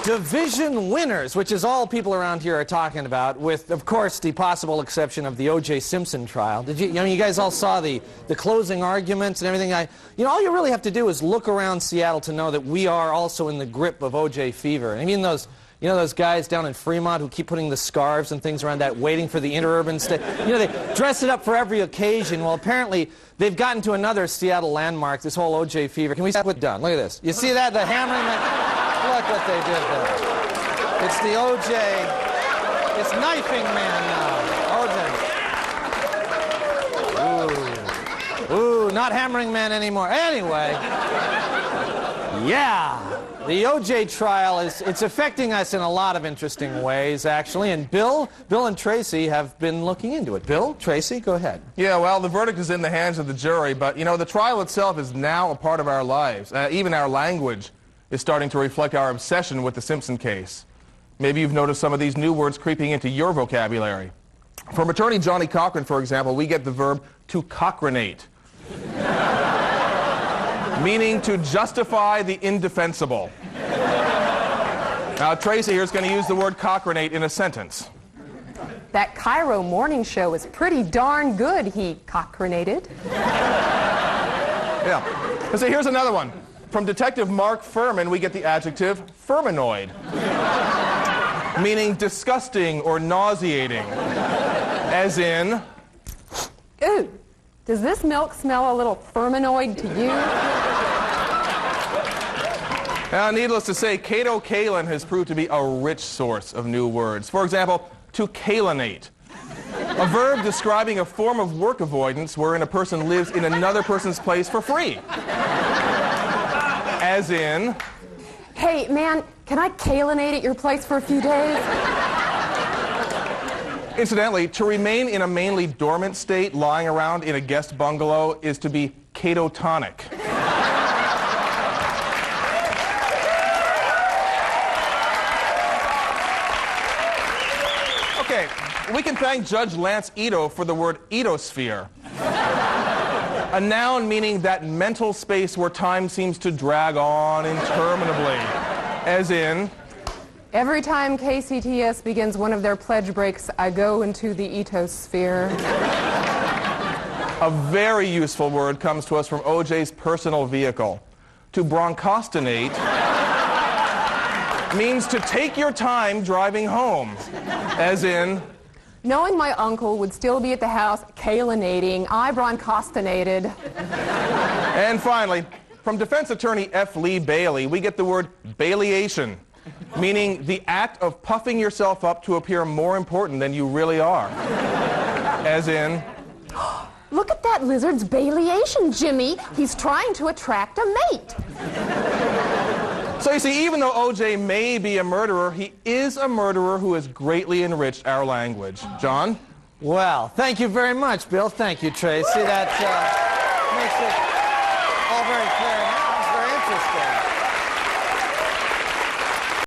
Division winners, which is all people around here are talking about, with, of course, the possible exception of the O.J. Simpson trial. Did you? I mean, you guys all saw the closing arguments and everything. All you really have to do is look around Seattle to know that we are also in the grip of O.J. fever. I mean, those guys down in Fremont who keep putting the scarves and things around that, waiting for the interurban state. They dress it up for every occasion. Well, apparently, they've gotten to another Seattle landmark, this whole O.J. fever. Can we see what's done? Look at this. You see that? The hammering man? Look what they did there. It's the O.J. It's knifing man now. O.J. Ooh, not hammering man anymore. Anyway, yeah. The O.J. trial it's affecting us in a lot of interesting ways, actually. And Bill and Tracey have been looking into it. Bill, Tracey, go ahead. Yeah, well, the verdict is in the hands of the jury, but, the trial itself is now a part of our lives. Even our language is starting to reflect our obsession with the Simpson case. Maybe you've noticed some of these new words creeping into your vocabulary. From attorney Johnny Cochran, for example, we get the verb to cochranate, meaning to justify the indefensible. Now, Tracey here is going to use the word cochranate in a sentence. That Cairo morning show is pretty darn good, he cochranated. Yeah. So here's another one. From Detective Mark Furman, we get the adjective Furmanoid, meaning disgusting or nauseating, as in... Ooh, does this milk smell a little Furmanoid to you? Now, needless to say, Cato Kalin has proved to be a rich source of new words. For example, to kalinate, a verb describing a form of work avoidance wherein a person lives in another person's place for free. As in... Hey, man, can I kalinate at your place for a few days? Incidentally, to remain in a mainly dormant state, lying around in a guest bungalow, is to be catotonic. Okay, we can thank Judge Lance Ito for the word etosphere. A noun meaning that mental space where time seems to drag on interminably. As in... Every time KCTS begins one of their pledge breaks, I go into the etosphere. A very useful word comes to us from O.J.'s personal vehicle. To bronchostinate means to take your time driving home. As in... Knowing my uncle would still be at the house kalinating, I bronchostinated. And finally, from defense attorney F. Lee Bailey, we get the word Baileyation, meaning the act of puffing yourself up to appear more important than you really are. As in... Look at that lizard's Baileyation, Jimmy. He's trying to attract a mate. So you see, even though O.J. may be a murderer, he is a murderer who has greatly enriched our language. John? Well, thank you very much, Bill. Thank you, Tracey. That makes it all very clear now. It's very interesting.